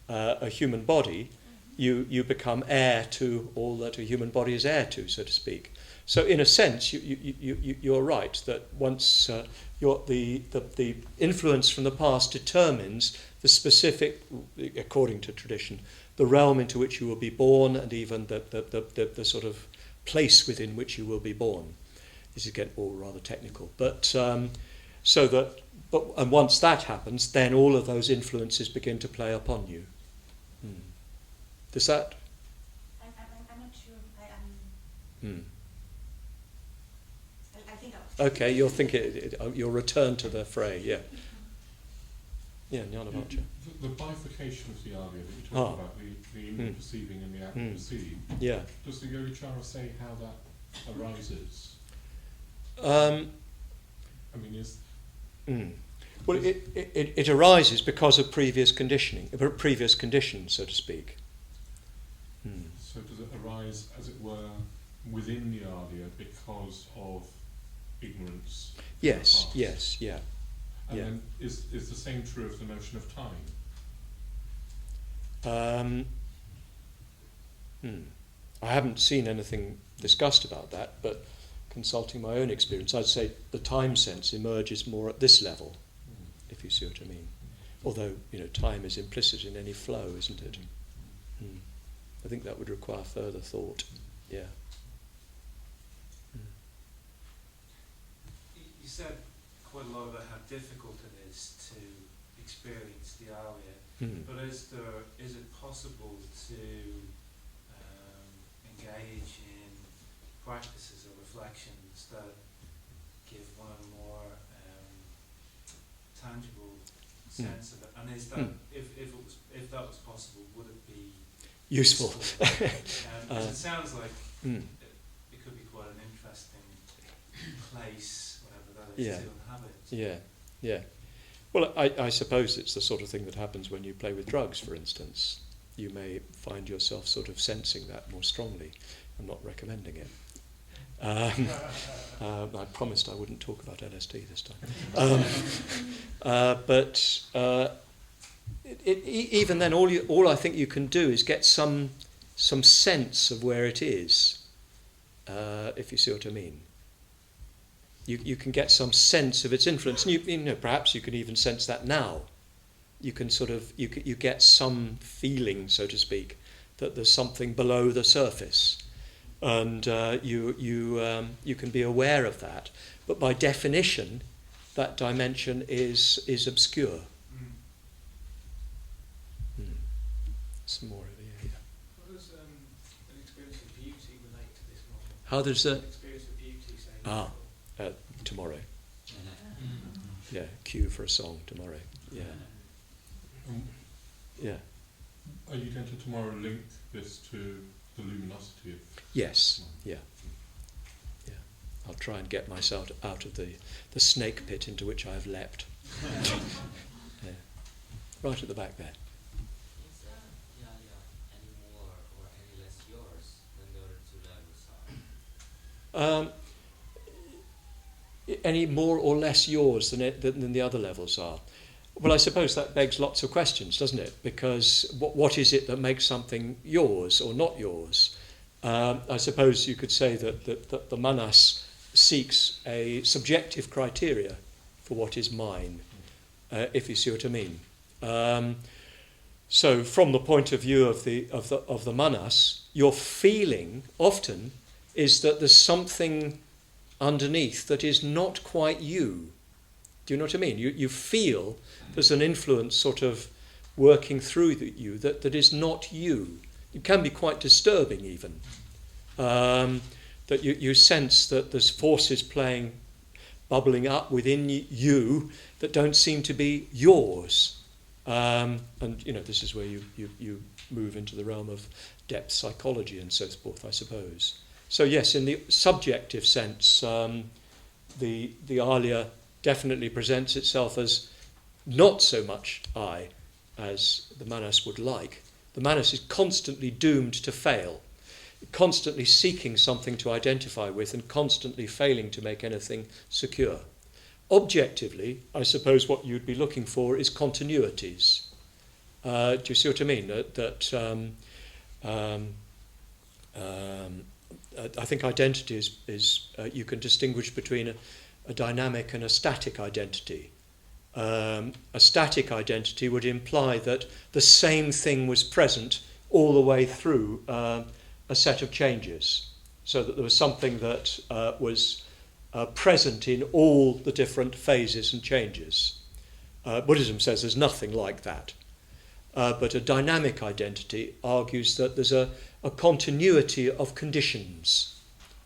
a human body, you become heir to all that a human body is heir to, so to speak. So in a sense, you're right that once the influence from the past determines the specific, according to tradition, the realm into which you will be born, and even the sort of place within which you will be born. This is getting all rather technical, but and once that happens, then all of those influences begin to play upon you. Does that? I'm not sure. I think Okay, you'll think you'll return to the fray. Yeah. Yeah, Jnanavacha. The bifurcation of the alia that you talk about, the inward perceiving and the outward perceiving. Yeah. Does the Yogacara say how that arises? Well, it arises because of previous conditioning, previous conditions, so to speak. So does it arise, as it were, within the alia because of ignorance? Yes, yes, yeah. And yeah. then is the same true of the notion of time? I haven't seen anything discussed about that, but consulting my own experience, I'd say the time sense emerges more at this level, if you see what I mean. Although, time is implicit in any flow, isn't it? I think that would require further thought. Yeah. You said quite a lot about how difficult it is to experience the alia, but is it possible to engage in practices or reflections that give one a more tangible sense of it. And is that if that was possible, would it be useful? Because it sounds like it could be quite an interesting place, whatever that is, to inhabit. Yeah. Well, I suppose it's the sort of thing that happens when you play with drugs, for instance. You may find yourself sort of sensing that more strongly. I'm not recommending it. I promised I wouldn't talk about LSD this time. But even then, all I think you can do is get some sense of where it is, if you see what I mean. You can get some sense of its influence, and you know, perhaps you can even sense that now. You can sort of you get some feeling, so to speak, that there's something below the surface, and you can be aware of that. But by definition, that dimension is obscure. Some more over here. How does an experience of beauty relate to this model? How does an experience of beauty say? Tomorrow. Yeah, cue for a song tomorrow. Yeah. Yeah. Are you going to tomorrow link this to the luminosity of? Yes. Yeah. I'll try and get myself out of the snake pit into which I have leapt. Yeah. Right at the back there. Is any more or any less yours than the other two levels are? Any more or less yours than the other levels are? Well, I suppose that begs lots of questions, doesn't it? Because what is it that makes something yours or not yours? I suppose you could say that the Manus seeks a subjective criteria for what is mine, if you see what I mean. So, from the point of view of the Manus, your feeling often is that there's something underneath that is not quite you. Do you know what I mean? You feel there's an influence sort of working through you that is not you. It can be quite disturbing even. That you sense that there's forces bubbling up within you that don't seem to be yours. And you know, this is where you move into the realm of depth psychology and so forth, I suppose. So yes, in the subjective sense, the Alaya definitely presents itself as not so much I as the Manus would like. The Manus is constantly doomed to fail, constantly seeking something to identify with and constantly failing to make anything secure. Objectively, I suppose what you'd be looking for is continuities. Do you see what I mean? I think identity is you can distinguish between a dynamic and a static identity. A static identity would imply that the same thing was present all the way through a set of changes, so that there was something that was present in all the different phases and changes. Buddhism says there's nothing like that. But a dynamic identity argues that there's a continuity of conditions,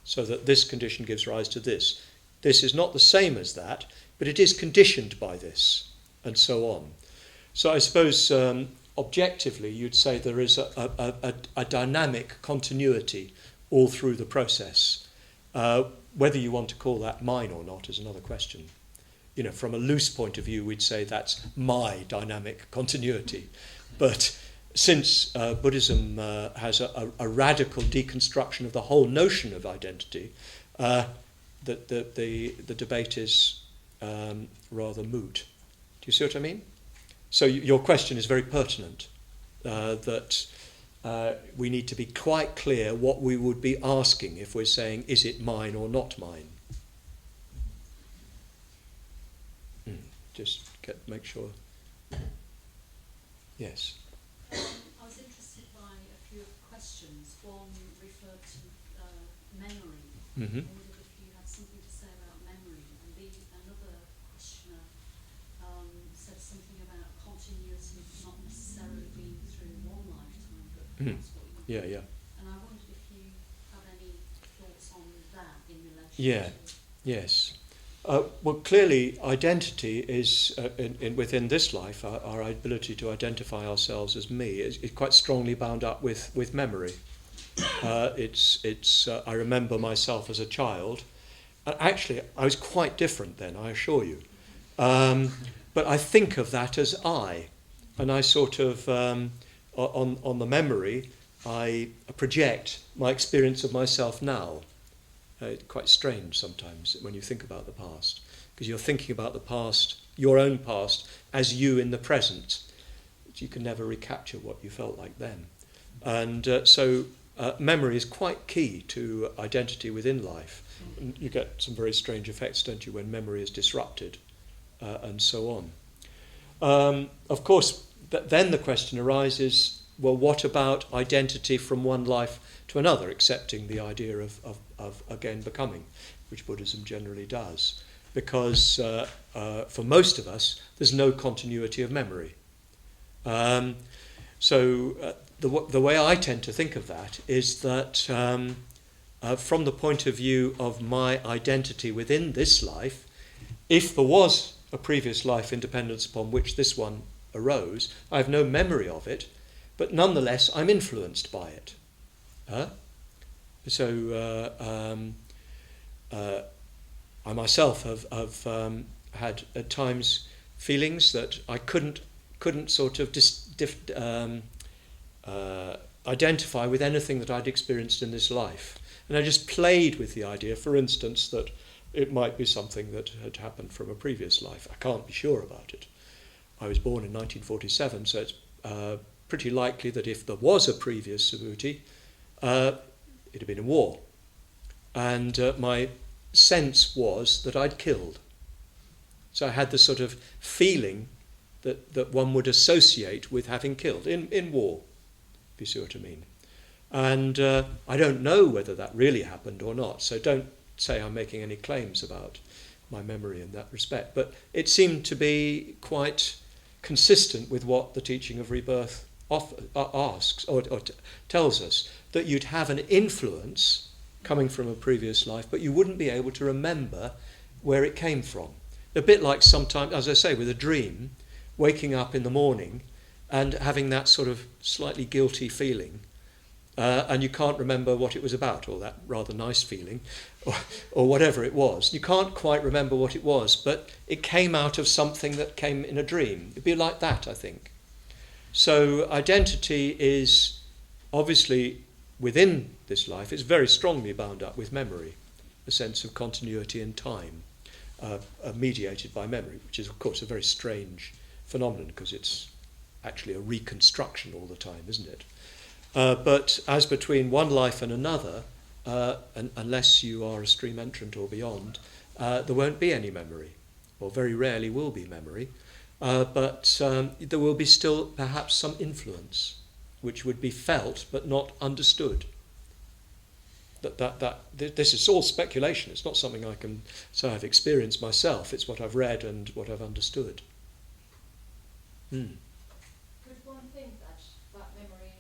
so that this condition gives rise to this. This is not the same as that, but it is conditioned by this, and so on. So I suppose objectively you'd say there is a dynamic continuity all through the process. Whether you want to call that mine or not is another question. You know, from a loose point of view, we'd say that's my dynamic continuity. But since Buddhism has a radical deconstruction of the whole notion of identity, the debate is rather moot. Do you see what I mean? So your question is very pertinent, that we need to be quite clear what we would be asking if we're saying, is it mine or not mine? Just make sure. Yes. I was interested by a few of the questions. One referred to memory. Mm-hmm. I wondered if you had something to say about memory. And another questioner said something about continuity not necessarily being through one lifetime, but that's what you mean. Yeah. And I wondered if you had any thoughts on that in relation Yeah. to... Yes. Well, clearly, identity is, within this life, our ability to identify ourselves as me is quite strongly bound up with memory. I remember myself as a child. Actually, I was quite different then, I assure you. But I think of that as I. And I sort of, on the memory, I project my experience of myself now. Quite strange sometimes when you think about the past, because you're thinking about the past, your own past, as you in the present. But you can never recapture what you felt like then. And so memory is quite key to identity within life. And you get some very strange effects, don't you, when memory is disrupted, and so on. Of course, then the question arises, well, what about identity from one life to another, accepting the idea of again becoming, which Buddhism generally does? Because for most of us, there's no continuity of memory. So the way I tend to think of that is that from the point of view of my identity within this life, if there was a previous life independence upon which this one arose, I have no memory of it, but nonetheless I'm influenced by it. I myself have had at times feelings that I couldn't sort of identify with anything that I'd experienced in this life. And I just played with the idea, for instance, that it might be something that had happened from a previous life. I can't be sure about it. I was born in 1947, so it's pretty likely that if there was a previous Subhuti, it had been in war. And my sense was that I'd killed. So I had this sort of feeling that one would associate with having killed in war, if you see what I mean. And I don't know whether that really happened or not, so don't say I'm making any claims about my memory in that respect. But it seemed to be quite consistent with what the teaching of rebirth asks or tells us, that you'd have an influence coming from a previous life, but you wouldn't be able to remember where it came from. A bit like sometimes, as I say, with a dream, waking up in the morning and having that sort of slightly guilty feeling, and you can't remember what it was about, or that rather nice feeling, or whatever it was. You can't quite remember what it was, but it came out of something that came in a dream. It'd be like that, I think. So identity is obviously, within this life, it's very strongly bound up with memory, a sense of continuity in time, mediated by memory, which is, of course, a very strange phenomenon, because it's actually a reconstruction all the time, isn't it? But as between one life and another, unless you are a stream entrant or beyond, there won't be any memory, or very rarely will be memory, but there will be still perhaps some influence, which would be felt but not understood. This is all speculation. It's not something I can say I've experienced myself. It's what I've read and what I've understood. Could one think that memory,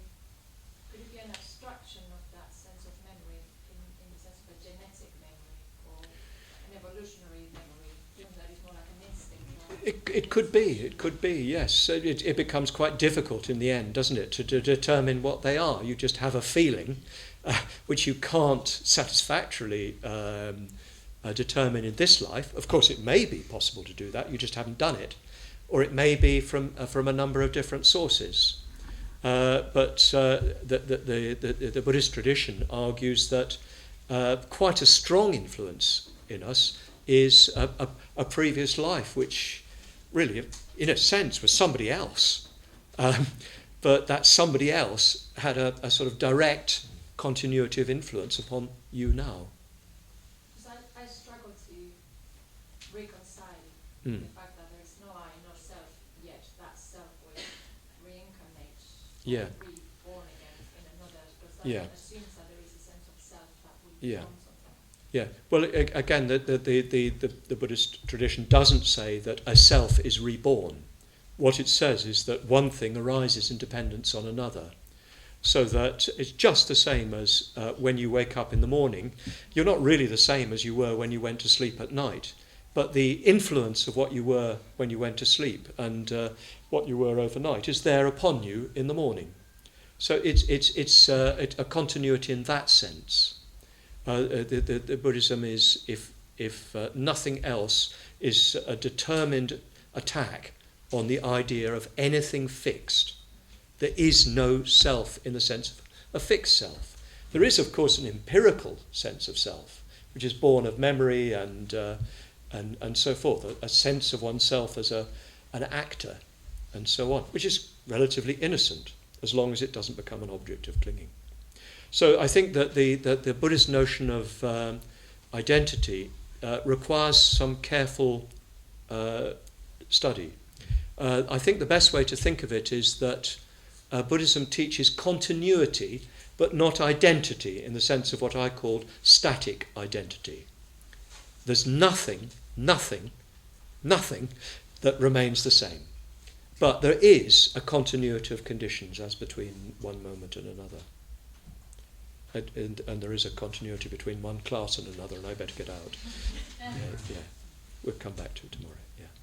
could it be an abstraction of that sense of memory in the sense of a genetic memory or an evolutionary memory, that is more like an instinct? It could be, yes. So it becomes quite difficult in the end, doesn't it, to determine what they are. You just have a feeling which you can't satisfactorily determine in this life. Of course, it may be possible to do that, you just haven't done it. Or it may be from a number of different sources. But the Buddhist tradition argues that quite a strong influence in us is a previous life, which really, in a sense, was somebody else. But that somebody else had a sort of direct continuity of influence upon you now. Because I struggle to reconcile the fact that there is no I, no self, yet that self will reincarnate or be born again in another, because that assumes that there is a sense of self that will become something. Yeah. Well, again, the Buddhist tradition doesn't say that a self is reborn. What it says is that one thing arises in dependence on another. So that it's just the same as when you wake up in the morning. You're not really the same as you were when you went to sleep at night. but the influence of what you were when you went to sleep and what you were overnight is there upon you in the morning. So it's a continuity in that sense. The Buddhism is, if nothing else, is a determined attack on the idea of anything fixed. There is no self in the sense of a fixed self. There is, of course, an empirical sense of self, which is born of memory and so forth, a sense of oneself as an actor, and so on, which is relatively innocent, as long as it doesn't become an object of clinging. So I think that the Buddhist notion of identity requires some careful study. I think the best way to think of it is that Buddhism teaches continuity, but not identity in the sense of what I called static identity. There's nothing that remains the same. But there is a continuity of conditions as between one moment and another. And there is a continuity between one class and another, and I better get out. Yeah. We'll come back to it tomorrow. Yeah.